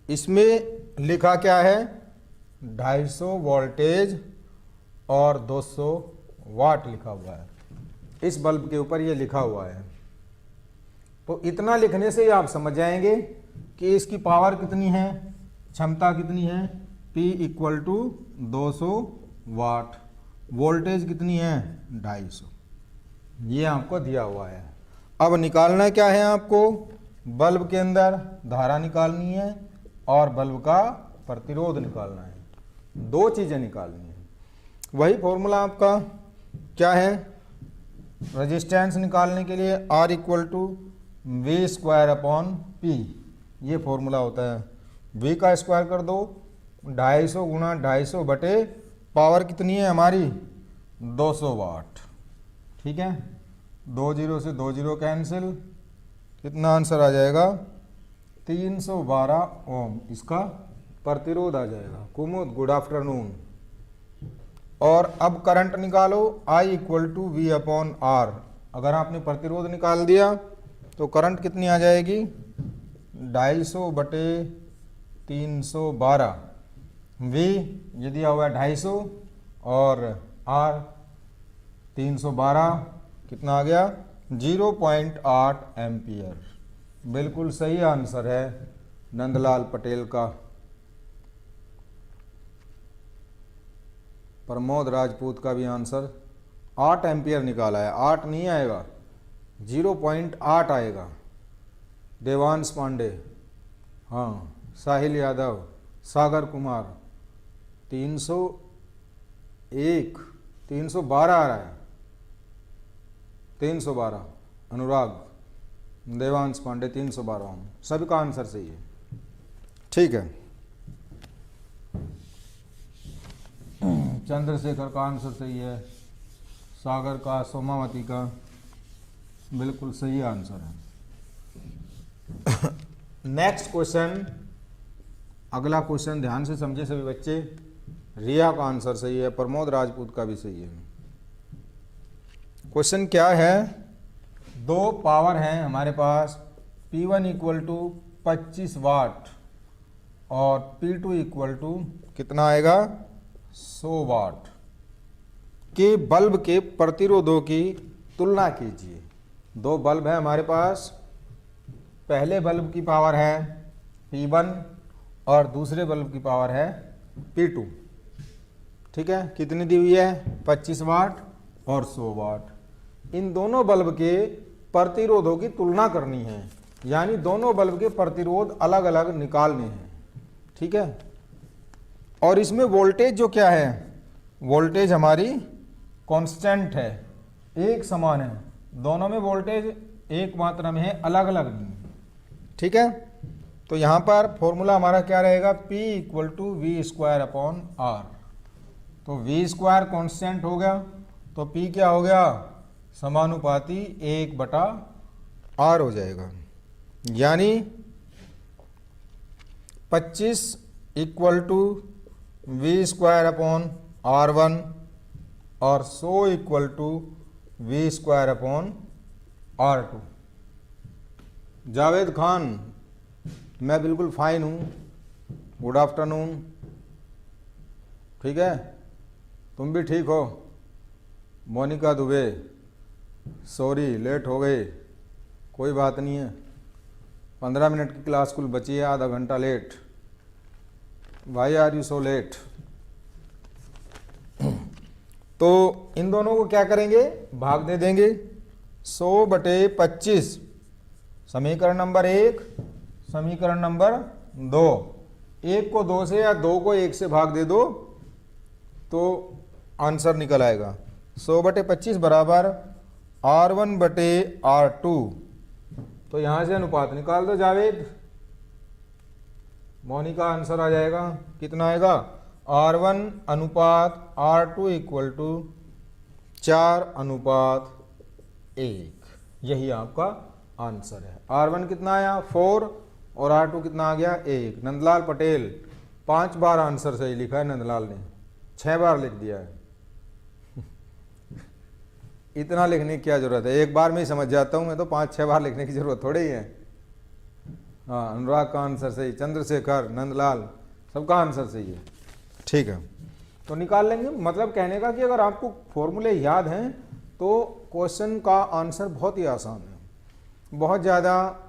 इसमें लिखा क्या है? 250 वोल्टेज और 200 वाट लिखा हुआ है। इस बल्ब के ऊपर ये लिखा हुआ है। तो इतना लिखने से ही आप समझ जाएंगे कि इसकी पावर कितनी है, क्षमता कितनी है। P equal to 200 watt, voltage कितनी है? 250। ये आपको दिया हुआ है। अब निकालना क्या है आपको? बल्ब के अंदर धारा निकालनी है और बल्ब का प्रतिरोध निकालना है। दो चीज़ें निकालनी है। वही फॉर्मूला आपका क्या है? रेजिस्टेंस निकालने के लिए R इक्वल टू V² ये फॉर्मूला होता है। V का स्क्वायर कर दो, 250 गुणा 250 बटे पावर कितनी है हमारी? 200 वाट। ठीक है, 2 0 से 2 0 कैंसिल, कितना आंसर आ जाएगा? 312 ओम इसका प्रतिरोध आ जाएगा। Kumud good afternoon. और अब करंट निकालो, I equal to V upon R. अगर आपने प्रतिरोध निकाल दिया तो करंट कितनी आ जाएगी, 250/312। वी ये दिया हुआ है 250 और आर 312, कितना आ गया 0.8 एम्पियर। बिल्कुल सही आंसर है नंदलाल पटेल का। प्रमोद राजपूत का भी आंसर 8 एम्पियर निकाला है। 8 नहीं आएगा, 0.8 आएगा। देवांश पांडे, हाँ, साहिल यादव, सागर कुमार 301, 312 आ रहा है, 312। अनुराग, देवांश पांडे 312। सभी का आंसर सही है, ठीक है। चंद्रशेखर का आंसर सही है, सागर का, सोमावती का बिल्कुल सही आंसर है। नेक्स्ट क्वेश्चन, अगला क्वेश्चन ध्यान से समझे सभी बच्चे। रिया का आंसर सही है, प्रमोद राजपूत का भी सही है। क्वेश्चन क्या है, दो पावर हैं हमारे पास, P1 इक्वल टू 25 वाट और P2 इक्वल टू कितना आएगा 100 वाट के बल्ब के प्रतिरोधों की तुलना कीजिए। दो बल्ब है हमारे पास, पहले बल्ब की पावर है P1 और दूसरे बल्ब की पावर है P2, ठीक है। कितनी दी हुई है, 25 वाट और 100 वाट। इन दोनों बल्ब के प्रतिरोधों की तुलना करनी है, यानी दोनों बल्ब के प्रतिरोध अलग अलग निकालने हैं, ठीक है। और इसमें वोल्टेज जो क्या है, वोल्टेज हमारी कांस्टेंट है, एक समान है। दोनों में वोल्टेज एक मात्रा में है, अलग अलग नहीं, ठीक है। तो यहाँ पर फॉर्मूला हमारा क्या रहेगा, P equal to V square upon R. तो वी स्क्वायर कॉन्स्टेंट हो गया, तो P क्या हो गया, समानुपाती 1/r हो जाएगा। यानी 25 equal to V square upon R1 और 100 equal to V square upon R2। Javed Khan, मैं बिल्कुल फाइन हूँ, गुड आफ्टरनून, ठीक है। तुम भी ठीक हो। मोनिका दुबे, सॉरी लेट हो गए, कोई बात नहीं है, 15 मिनट की क्लास कुल बची है, आधा घंटा late. Why are you so late. तो इन दोनों को क्या करेंगे, भाग दे देंगे। 100/25 समीकरण नंबर 1, समीकरण नंबर 2। 1 को 2 से या 2 को 1 से भाग दे दो तो आंसर निकल आएगा। 100/25 बराबर R1/R2। तो यहां से अनुपात निकाल दो जावेद। मोनिका आंसर आ जाएगा, कितना आएगा, R1 अनुपात R2 इक्वल टू 4:1। यही आपका आंसर है। R1 कितना आया 4 और R2 कितना आ गया 1। नंदलाल पटेल 5 बार आंसर सही लिखा है, नंदलाल ने 6 बार लिख दिया है। इतना लिखने की क्या जरूरत है, एक बार में ही समझ जाता हूं मैं, तो 5-6 बार लिखने की जरूरत थोड़ी ही है। हाँ, अनुराग का आंसर सही, चंद्रशेखर, नंदलाल, सबका आंसर सही है, ठीक है। तो निकाल लेंगे। मतलब कहने का कि अगर आपको फॉर्मूले याद हैं तो क्वेश्चन का आंसर बहुत ही आसान है। बहुत ज़्यादा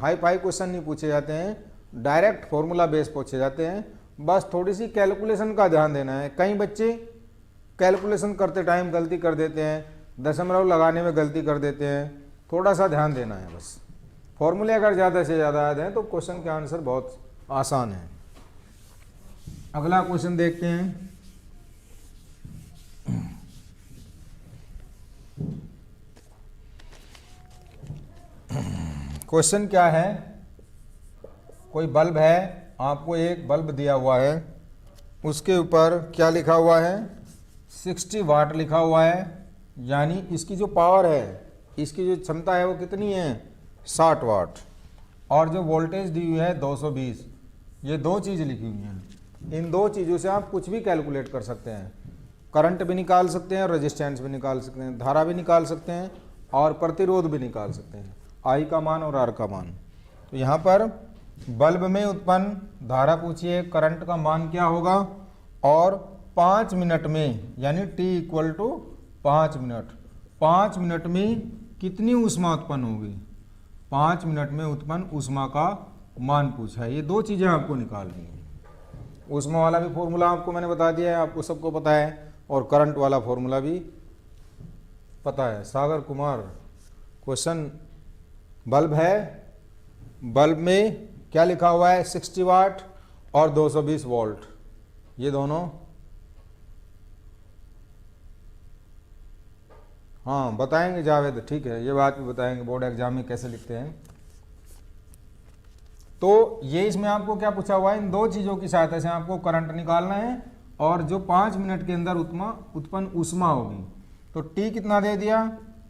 हाई फाई क्वेश्चन नहीं पूछे जाते हैं, डायरेक्ट फॉर्मूला बेस पूछे जाते हैं। बस थोड़ी सी कैलकुलेशन का ध्यान देना है। कई बच्चे कैलकुलेशन करते टाइम गलती कर देते हैं, दशमलव लगाने में गलती कर देते हैं, थोड़ा सा ध्यान देना है बस। फॉर्मूले अगर ज़्यादा से ज़्यादा याद हैं तो क्वेश्चन के आंसर बहुत आसान है। अगला क्वेश्चन देखते हैं। क्वेश्चन क्या है, कोई बल्ब है, आपको एक बल्ब दिया हुआ है, उसके ऊपर क्या लिखा हुआ है 60 वाट लिखा हुआ है। यानी इसकी जो पावर है, इसकी जो क्षमता है वो कितनी है 60 वाट। और जो वोल्टेज दी हुई है 220, ये दो चीज़ लिखी हुई हैं। इन दो चीज़ों से आप कुछ भी कैलकुलेट कर सकते हैं। करंट भी निकाल सकते हैं, रेजिस्टेंस भी निकाल सकते हैं, धारा भी निकाल सकते हैं और प्रतिरोध भी निकाल सकते हैं, आई का मान और आर का मान। तो यहाँ पर बल्ब में उत्पन्न धारा पूछिए, करंट का मान क्या होगा और 5 मिनट में, यानी t equal to 5 minute, 5 minute में कितनी ऊष्मा उत्पन्न होगी, 5 मिनट में उत्पन्न ऊष्मा का मान पूछा है। ये दो चीज़ें आपको निकालनी है। ऊष्मा वाला भी फॉर्मूला आपको मैंने बता दिया है, आपको सबको पता है, और करंट वाला फॉर्मूला भी पता है। सागर कुमार, क्वेश्चन, बल्ब है, बल्ब में क्या लिखा हुआ है, 60 वाट और 220 वोल्ट, ये दोनों, हाँ बताएंगे जावेद, ठीक है, ये बात भी बताएंगे बोर्ड एग्जाम में कैसे लिखते हैं। तो ये इसमें आपको क्या पूछा हुआ है, इन दो चीज़ों की सहायता से आपको करंट निकालना है और जो 5 मिनट के अंदर उत्पन्न ऊष्मा होगी। तो t कितना दे दिया,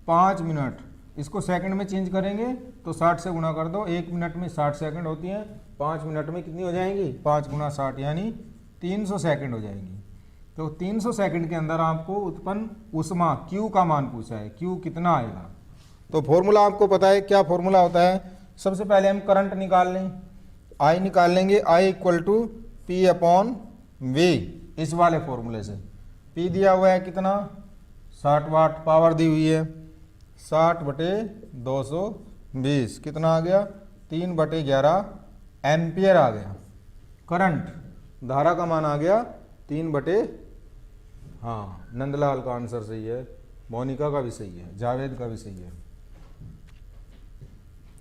5 मिनट, इसको सेकंड में चेंज करेंगे तो 60 से गुणा कर दो, 1 मिनट में 60 सेकंड होती हैं, 5 मिनट में कितनी हो जाएंगी, 5 गुणा 60 यानी 300 सेकंड हो जाएंगी। तो 300 सेकंड के अंदर आपको उत्पन्न ऊष्मा Q का मान पूछा है, Q कितना आएगा। तो फॉर्मूला आपको पता है, क्या फॉर्मूला होता है, सबसे पहले हम करंट निकाल लें, I निकाल लेंगे, I equal to P upon V, इस वाले फॉर्मूले से। P दिया हुआ है कितना, 60 वाट, पावर दी हुई है 60/220, कितना आ गया, 3/11 एम्पियर आ गया। करंट, धारा का मान आ गया 3/, हाँ नंदलाल का आंसर सही है, मोनिका का भी सही है, जावेद का भी सही है।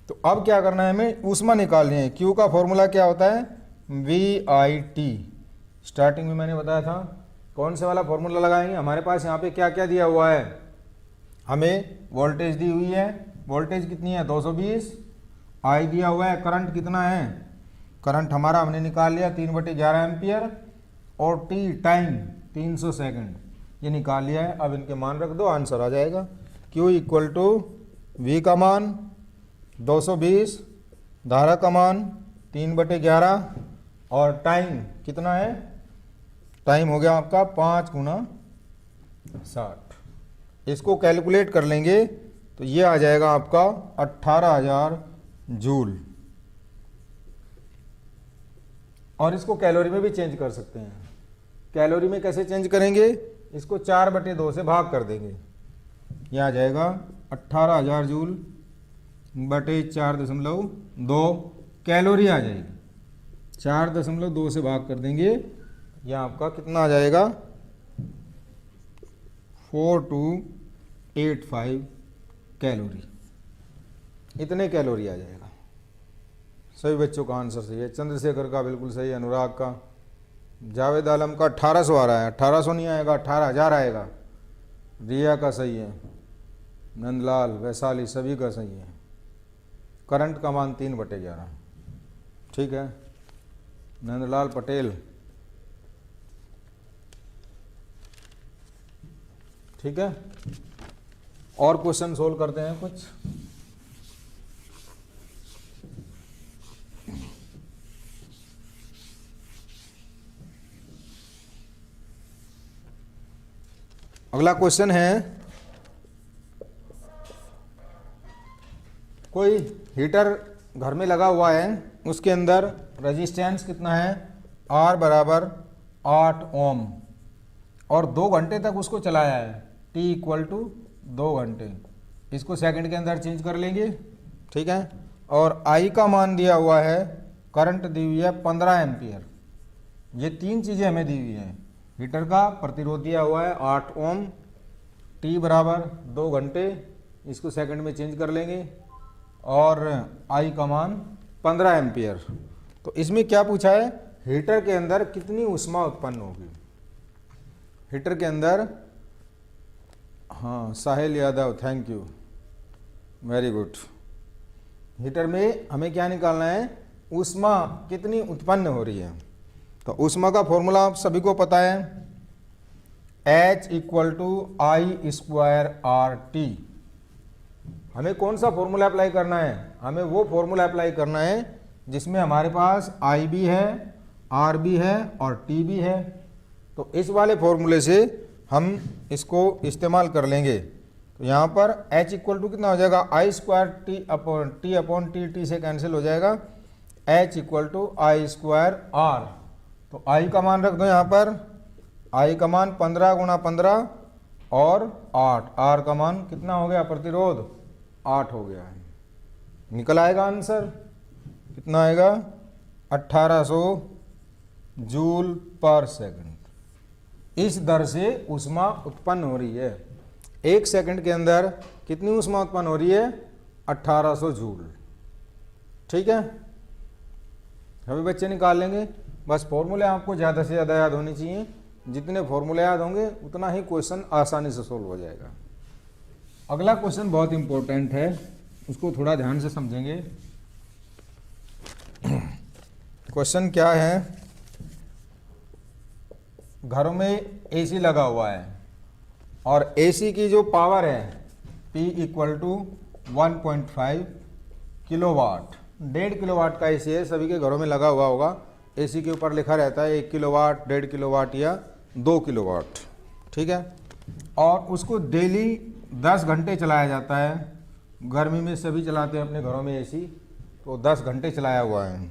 तो अब क्या करना है, हमें ऊष्मा निकालनी है। Q का फॉर्मूला क्या होता है, VIT, स्टार्टिंग में मैंने बताया था। कौन से वाला फॉर्मूला लगाएंगे, हमारे पास यहाँ पे क्या क्या दिया हुआ है, हमें वोल्टेज दी हुई है, वोल्टेज कितनी है 220, I दिया हुआ है, करंट कितना है, करंट हमारा हमने निकाल लिया 3/11 एम्पियर, और t टाइम 300 सेकंड, ये निकाल लिया है। अब इनके मान रख दो, आंसर आ जाएगा। Q इक्वल टू V का मान 220, धारा का मान 3/11 और टाइम कितना है, टाइम हो गया आपका 5 गुणा 60। इसको कैलकुलेट कर लेंगे तो ये आ जाएगा आपका 18,000 जूल। और इसको कैलोरी में भी चेंज कर सकते हैं। कैलोरी में कैसे चेंज करेंगे, इसको 4/2 से भाग कर देंगे, ये आ जाएगा 18,000 जूल बटे 4.2 कैलोरी आ जाएगी। 4.2 से भाग कर देंगे, यह आपका कितना आ जाएगा, 4285 कैलोरी, इतने कैलोरी आ जाएगा। सभी बच्चों का आंसर सही है, चंद्रशेखर का बिल्कुल सही है, अनुराग का, जावेद आलम का 1800 आ रहा है, 1800 नहीं आएगा, 18,000 आएगा। रिया का सही है, नंदलाल, वैशाली, सभी का सही है। करंट का मान 3/11, ठीक है। नंदलाल पटेल, ठीक है। और क्वेश्चन सोल्व करते हैं कुछ। अगला क्वेश्चन है, कोई हीटर घर में लगा हुआ है, उसके अंदर रेजिस्टेंस कितना है, R बराबर 8 ओम, और 2 घंटे तक उसको चलाया है, T इक्वल टू 2 घंटे। इसको सेकंड के अंदर चेंज कर लेंगे, ठीक है। और I का मान दिया हुआ है, करंट दी हुई है 15 एम्पियर। ये 3 चीज़ें हमें दी हुई हैं। हीटर का प्रतिरोध दिया हुआ है 8 ओम, T बराबर 2 घंटे, इसको सेकंड में चेंज कर लेंगे, और I का मान 15 एम्पियर। तो इसमें क्या पूछा है, हीटर के अंदर कितनी ऊष्मा उत्पन्न होगी। हीटर के अंदर, हाँ Sahil Yadav, thank you, very good. Heater में हमें क्या निकालना है, ऊष्मा कितनी उत्पन्न हो रही है। तो ऊष्मा का फॉर्मूला आप सभी को पता है, H इक्वल टू I²RT। हमें कौन सा फॉर्मूला अप्लाई करना है, हमें वो फॉर्मूला अप्लाई करना है जिसमें हमारे पास I भी है, R भी है और T भी है। तो इस वाले फॉर्मूले से हम इसको इस्तेमाल कर लेंगे। तो यहाँ पर H इक्वल टू कितना हो जाएगा, I square T upon T से कैंसिल हो जाएगा, H equal to I square R। तो I का मान रख दो यहाँ पर, I का मान 15 गुणा 15 और 8, R का मान कितना हो गया, प्रतिरोध 8 हो गया है। निकल आएगा आंसर, कितना आएगा, 1800 जूल पर सेकंड। इस दर से ऊष्मा उत्पन्न हो रही है। 1 सेकंड के अंदर कितनी ऊष्मा उत्पन्न हो रही है, 1800 जूल। ठीक है, सभी बच्चे निकाल लेंगे। बस फॉर्मूले आपको ज़्यादा से ज़्यादा याद होनी चाहिए। जितने फॉर्मूले याद होंगे उतना ही क्वेश्चन आसानी से सोल्व हो जाएगा। अगला क्वेश्चन बहुत इंपॉर्टेंट है, उसको थोड़ा ध्यान से समझेंगे। क्वेश्चन क्या है, घरों में एसी लगा हुआ है और एसी की जो पावर है P equal to 1.5 kilowatt, 1.5 kilowatt का एसी है, सभी के घरों में लगा हुआ होगा। एसी के ऊपर लिखा रहता है 1 किलोवाट, 1.5 किलोवाट या 2 किलोवाट। ठीक है, और उसको डेली 10 घंटे चलाया जाता है। गर्मी में सभी चलाते हैं अपने घरों में एसी, तो 10 घंटे चलाया हुआ है।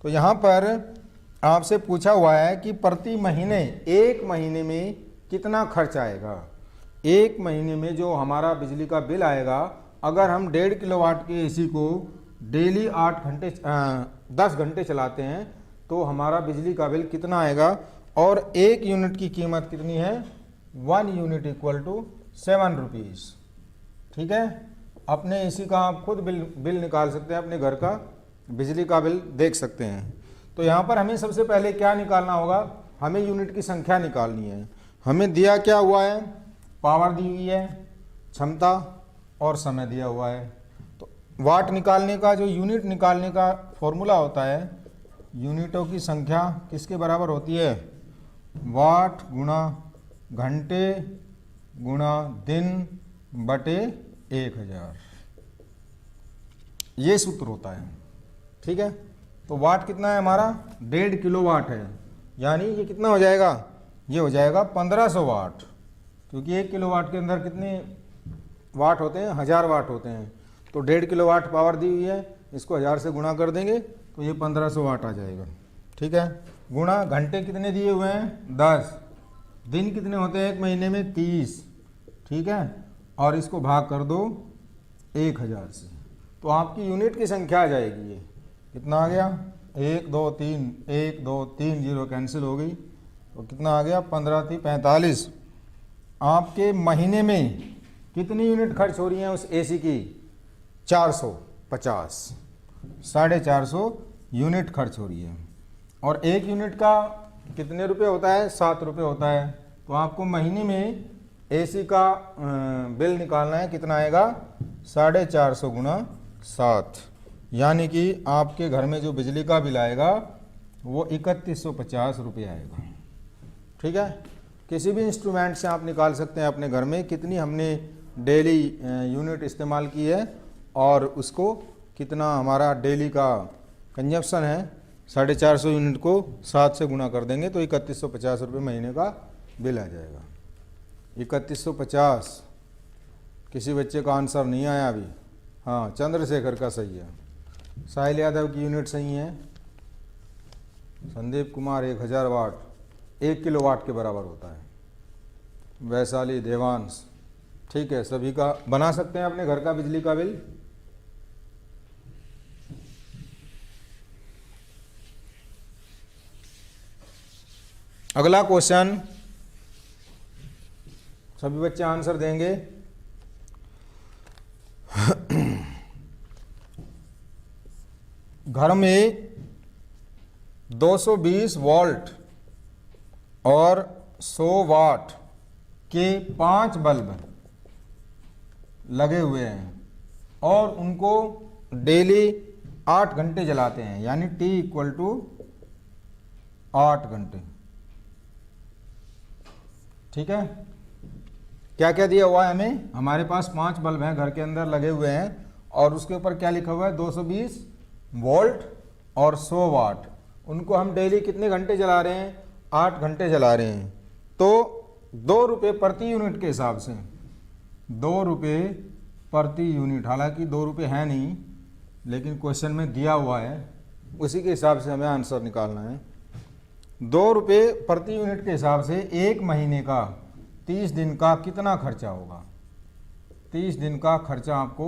तो यहाँ पर आपसे पूछा हुआ है कि प्रति महीने, 1 महीने में कितना खर्च आएगा। 1 महीने में जो हमारा बिजली का बिल आएगा, अगर हम 1.5 किलोवाट के एसी को डेली 10 घंटे चलाते हैं तो हमारा बिजली का बिल कितना आएगा, और 1 यूनिट की कीमत कितनी है, 1 यूनिट इक्वल टू 7 रुपीज़। ठीक है, अपने एसी का आप खुद बिल निकाल सकते हैं, अपने घर का बिजली का बिल देख सकते हैं। तो यहाँ पर हमें सबसे पहले क्या निकालना होगा, हमें यूनिट की संख्या निकालनी है। हमें दिया क्या हुआ है, पावर दी हुई है, क्षमता और समय दिया हुआ है। तो वाट निकालने का, जो यूनिट निकालने का फॉर्मूला होता है, यूनिटों की संख्या किसके बराबर होती है, वाट गुणा घंटे गुणा दिन बटे 1000, ये सूत्र होता है। ठीक है, तो वाट कितना है हमारा, 1.5 किलोवाट है, यानी ये कितना हो जाएगा, ये हो जाएगा 1500 वाट, क्योंकि 1 किलोवाट के अंदर कितने वाट होते हैं, 1000 वाट होते हैं। तो 1.5 किलोवाट पावर दी हुई है, इसको 1000 से गुणा कर देंगे तो ये 1500 वाट आ जाएगा। ठीक है, गुणा घंटे कितने दिए हुए हैं, 10, दिन कितने होते हैं 1 महीने में, 30। ठीक है, और इसको भाग कर दो 1000 से, तो आपकी यूनिट की संख्या आ जाएगी। ये कितना आ गया, 1 2 3, 1 2 3, 0 कैंसिल हो गई, तो कितना आ गया, 15 3 45। आपके महीने में कितनी यूनिट खर्च हो रही हैं उस एसी की, 450, 450 यूनिट खर्च हो रही है। और 1 यूनिट का कितने रुपए होता है, 7 रुपये होता है। तो आपको महीने में एसी का बिल निकालना है, कितना आएगा, 450 गुणा 7, यानी कि आपके घर में जो बिजली का बिल आएगा वो 3150 रुपये आएगा। ठीक है, किसी भी इंस्ट्रूमेंट से आप निकाल सकते हैं अपने घर में कितनी हमने डेली यूनिट इस्तेमाल की है और उसको कितना हमारा डेली का कंजप्शन है। 450 यूनिट को 7 से गुणा कर देंगे तो 3150 रुपये महीने का बिल आ जाएगा। 3150, किसी बच्चे का आंसर नहीं आया अभी, हाँ चंद्रशेखर का सही है। साहिल यादव की यूनिट सही है। संदीप कुमार 1000 वाट 1 किलोवाट के बराबर होता है। वैशाली देवांश, ठीक है, सभी का बना सकते हैं अपने घर का बिजली का बिल। अगला क्वेश्चन, सभी बच्चे आंसर देंगे। घर में 220 वोल्ट और 100 वाट के 5 बल्ब लगे हुए हैं और उनको डेली 8 घंटे जलाते हैं, यानी T इक्वल टू 8 घंटे। ठीक है, क्या क्या दिया हुआ है हमें, हमारे पास 5 बल्ब हैं घर के अंदर लगे हुए हैं और उसके ऊपर क्या लिखा हुआ है, 220 वोल्ट और 100 वाट, उनको हम डेली कितने घंटे चला रहे हैं? 8 घंटे चला रहे हैं। तो 2 रुपये प्रति यूनिट के हिसाब से, 2 रुपये प्रति यूनिट, हालांकि 2 रुपये है नहीं लेकिन क्वेश्चन में दिया हुआ है, उसी के हिसाब से हमें आंसर निकालना है। 2 रुपये प्रति यूनिट के हिसाब से 1 महीने का 30 दिन का कितना खर्चा होगा? 30 दिन का खर्चा आपको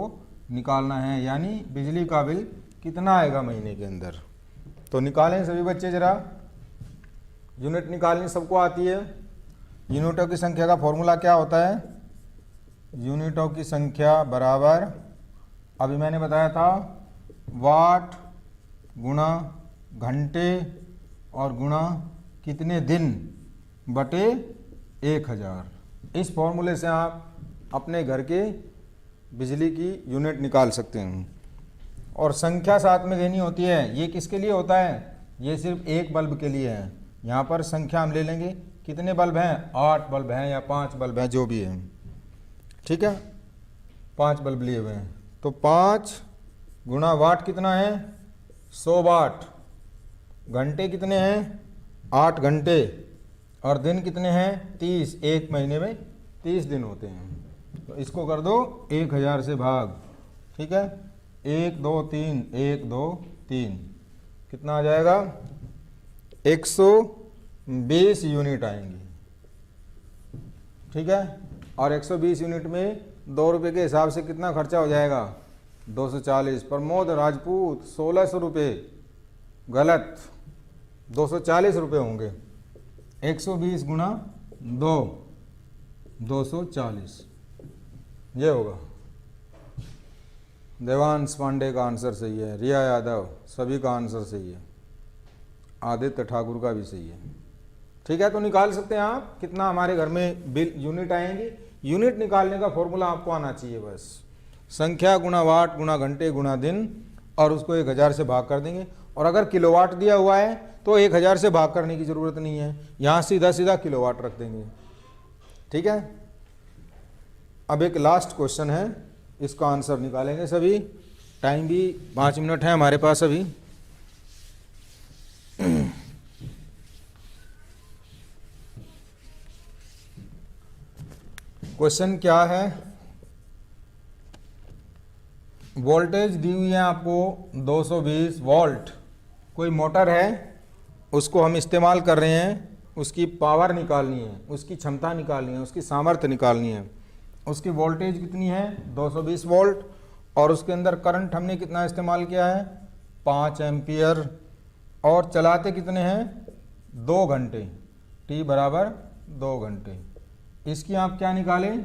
निकालना है, यानी बिजली का बिल कितना आएगा महीने के अंदर। तो निकालें सभी बच्चे ज़रा, यूनिट निकालनी सबको आती है। यूनिटों की संख्या का फॉर्मूला क्या होता है? यूनिटों की संख्या बराबर, अभी मैंने बताया था, वाट गुणा घंटे और गुणा कितने दिन बटे 1000। इस फॉर्मूले से आप अपने घर के बिजली की यूनिट निकाल सकते हैं। और संख्या साथ में देनी होती है। ये किसके लिए होता है? ये सिर्फ एक बल्ब के लिए है। यहाँ पर संख्या हम ले लेंगे, कितने बल्ब हैं? 8 बल्ब हैं या 5 बल्ब हैं, जो भी है, ठीक है, 5 बल्ब लिए हुए हैं। तो 5 गुणा वाट कितना है? 100 वाट। घंटे कितने हैं? 8 घंटे। और दिन कितने हैं? 30। एक महीने में 30 दिन होते हैं। तो इसको कर दो 1000 से भाग, ठीक है, 1 2 3, 1 2 3, कितना आ जाएगा? 120 यूनिट आएंगी, ठीक है। और 120 यूनिट में 2 रुपये के हिसाब से कितना खर्चा हो जाएगा? 240। प्रमोद राजपूत 1600 रुपये, गलत, 240 रुपये होंगे। 120 गुणा 2, 240, ये होगा। देवांश पांडे का आंसर सही है, रिया यादव, सभी का आंसर सही है, आदित्य ठाकुर का भी सही है, ठीक है। तो निकाल सकते हैं आप कितना हमारे घर में बिल यूनिट आएंगी। यूनिट निकालने का फॉर्मूला आपको आना चाहिए बस, संख्या गुणा वाट गुणा घंटे गुणा दिन, और उसको 1000 से भाग कर देंगे। और अगर किलोवाट दिया हुआ है तो 1000 से भाग करने की ज़रूरत नहीं है, यहाँ सीधा सीधा किलोवाट रख देंगे, ठीक है। अब एक लास्ट क्वेश्चन है, इसका आंसर निकालेंगे सभी। टाइम भी 5 मिनट है हमारे पास अभी। क्वेश्चन क्या है? वोल्टेज दी हुई है आपको 220 वोल्ट। कोई मोटर है, उसको हम इस्तेमाल कर रहे हैं, उसकी पावर निकालनी है, उसकी क्षमता निकालनी है, उसकी सामर्थ्य निकालनी है। उसकी वोल्टेज कितनी है? 220 वोल्ट। और उसके अंदर करंट हमने कितना इस्तेमाल किया है? 5 एम्पियर। और चलाते कितने हैं? 2 घंटे, T बराबर 2 घंटे। इसकी आप क्या निकालें?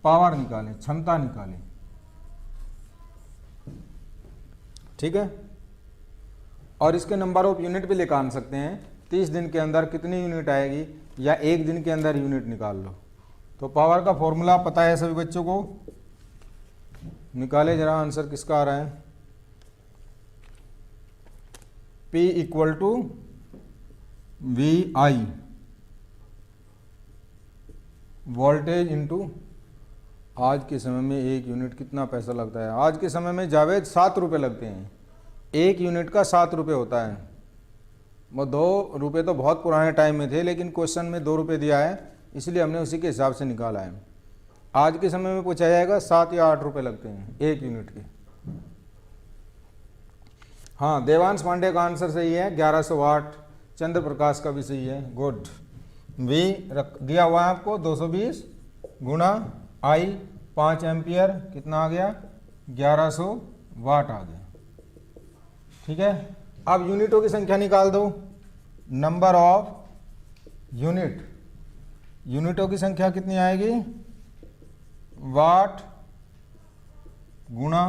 पावर निकालें, क्षमता निकालें, ठीक है। और इसके नंबर ऑफ यूनिट भी निकाल सकते हैं। 30 दिन के अंदर कितनी यूनिट आएगी, या 1 दिन के अंदर यूनिट निकाल लो। तो पावर का फॉर्मूला पता है सभी बच्चों को? निकाले जरा आंसर किसका आ रहा है। P equal to VI, voltage into, आज के समय में 1 यूनिट कितना पैसा लगता है? आज के समय में जावेद 7 रुपये लगते हैं। 1 यूनिट का 7 रुपये होता है। वो 2 रुपये तो बहुत पुराने टाइम में थे, लेकिन क्वेश्चन में 2 रुपये दिया है, इसलिए हमने उसी के हिसाब से निकाला है। आज के समय में पूछा जाएगा 7 या 8 रुपये लगते हैं 1 यूनिट के। हाँ, देवांश पांडे का आंसर सही है, 1100 वाट। चंद्र प्रकाश का भी सही है, गुड। V दिया हुआ है आपको 220 गुणा I 5 एम्पियर, कितना आ गया? 1100 वाट आ गया, ठीक है। अब यूनिटों की संख्या निकाल दो। नंबर ऑफ यूनिट, यूनिटों की संख्या कितनी आएगी? वाट गुणा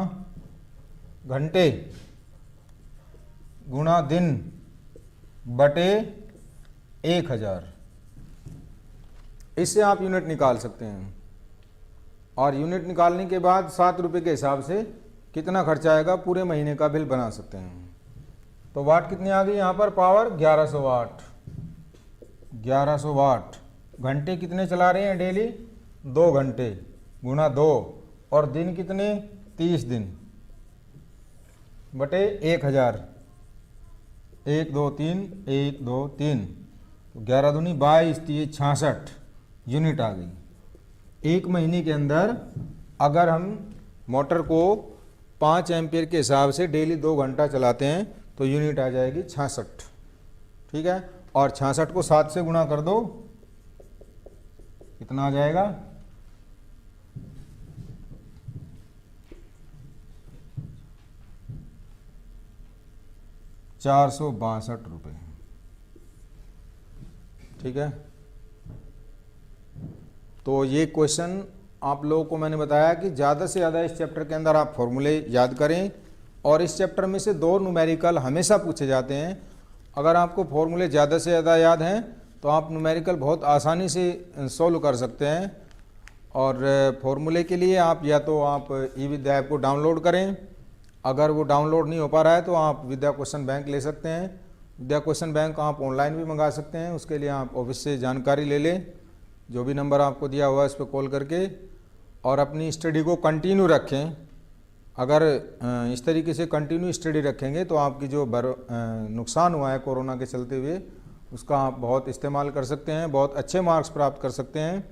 घंटे गुणा दिन बटे 1000। इससे आप यूनिट निकाल सकते हैं। और यूनिट निकालने के बाद 7 रुपये के हिसाब से कितना खर्चा आएगा पूरे महीने का बिल बना सकते हैं। तो वाट कितनी आ गई यहाँ पर? पावर 1100 वाट, 1100 वाट। घंटे कितने चला रहे हैं डेली? 2 घंटे गुणा 2, और दिन कितने? 30 दिन बटे 1000, 1 2 3 1 2 3, तो 11 दूनी 22, 3 66 यूनिट आ गई। एक महीने के अंदर अगर हम मोटर को 5 एम्पियर के हिसाब से डेली 2 घंटा चलाते हैं तो यूनिट आ जाएगी 66। ठीक है, और 66 को 7 से गुणा कर दो, कितना आ जाएगा? 462 रुपये। ठीक है, तो ये क्वेश्चन आप लोगों को मैंने बताया कि ज़्यादा से ज़्यादा इस चैप्टर के अंदर आप फॉर्मूले याद करें, और इस चैप्टर में से 2 न्यूमेरिकल हमेशा पूछे जाते हैं। अगर आपको फॉर्मूले ज़्यादा से ज़्यादा याद हैं तो आप न्यूमेरिकल बहुत आसानी से सॉल्व कर सकते हैं। और फॉर्मूले के लिए आप या तो आप ई विद्या ऐप को डाउनलोड करें, अगर वो डाउनलोड नहीं हो पा रहा है तो आप विद्या क्वेश्चन बैंक ले सकते हैं। विद्या क्वेश्चन बैंक आप ऑनलाइन भी मंगा सकते हैं, उसके लिए आप ऑफिस से जानकारी ले लें, जो भी नंबर आपको दिया हुआ है उस पर कॉल करके, और अपनी स्टडी को कंटिन्यू रखें। अगर इस तरीके से कंटिन्यू स्टडी रखेंगे तो आपकी जो नुकसान हुआ है कोरोना के चलते हुए, उसका आप बहुत इस्तेमाल कर सकते हैं, बहुत अच्छे मार्क्स प्राप्त कर सकते हैं।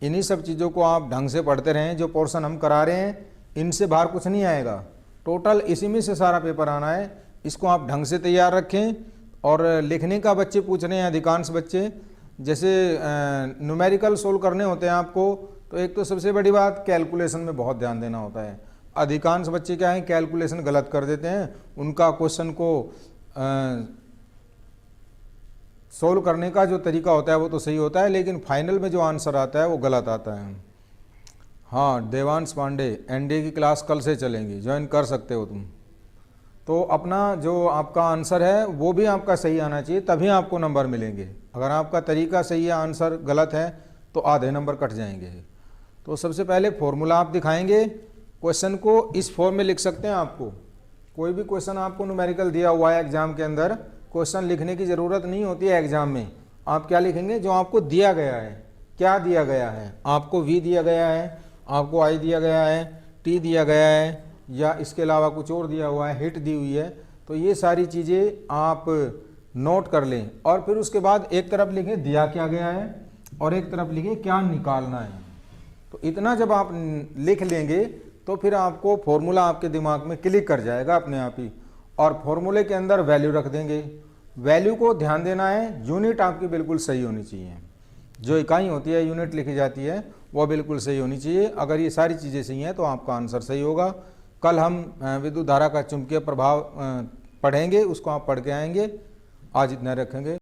इन्हीं सब चीज़ों को आप ढंग से पढ़ते रहें। जो पोर्शन हम करा रहे हैं इनसे बाहर कुछ नहीं आएगा, टोटल इसी में से सारा पेपर आना है। इसको आप ढंग से तैयार रखें। और लिखने का बच्चे पूछ रहे हैं अधिकांश बच्चे, जैसे न्यूमेरिकल सोल्व करने होते हैं आपको, तो एक तो सबसे बड़ी बात कैलकुलेशन में बहुत ध्यान देना होता है। अधिकांश बच्चे क्या है, कैलकुलेशन गलत कर देते हैं। उनका क्वेश्चन को सोल्व करने का जो तरीका होता है वो तो सही होता है, लेकिन फाइनल में जो आंसर आता है वो गलत आता है। हाँ, देवांश पांडे, एनडीए की क्लास कल से चलेंगी, ज्वाइन कर सकते हो तुम। तो अपना जो आपका आंसर है वो भी आपका सही आना चाहिए, तभी आपको नंबर मिलेंगे। अगर आपका तरीका सही है, आंसर गलत है, तो आधे नंबर कट जाएंगे। तो सबसे पहले फॉर्मूला आप दिखाएंगे, क्वेश्चन को इस फॉर्म में लिख सकते हैं। आपको कोई भी क्वेश्चन आपको न्यूमेरिकल दिया हुआ है एग्जाम के अंदर, क्वेश्चन लिखने की ज़रूरत नहीं होती है एग्जाम में। आप क्या लिखेंगे, जो आपको दिया गया है। क्या दिया गया है? आपको वी दिया गया है, आपको आई दिया गया है, टी दिया गया है, या इसके अलावा कुछ और दिया हुआ है, हिट दी हुई है। तो ये सारी चीज़ें आप नोट कर लें, और फिर उसके बाद एक तरफ लिखें दिया क्या गया है, और एक तरफ लिखें क्या निकालना है। तो इतना जब आप लिख लेंगे तो फिर आपको फॉर्मूला आपके दिमाग में क्लिक कर जाएगा अपने आप ही। और फॉर्मूले के अंदर वैल्यू रख देंगे। वैल्यू को ध्यान देना है, यूनिट आपकी बिल्कुल सही होनी चाहिए। जो इकाई होती है, यूनिट लिखी जाती है, वो बिल्कुल सही होनी चाहिए। अगर ये सारी चीज़ें सही हैं तो आपका आंसर सही होगा। कल हम विद्युत धारा का चुंबकीय प्रभाव पढ़ेंगे, उसको आप पढ़ के आएंगे। आज इतना रखेंगे।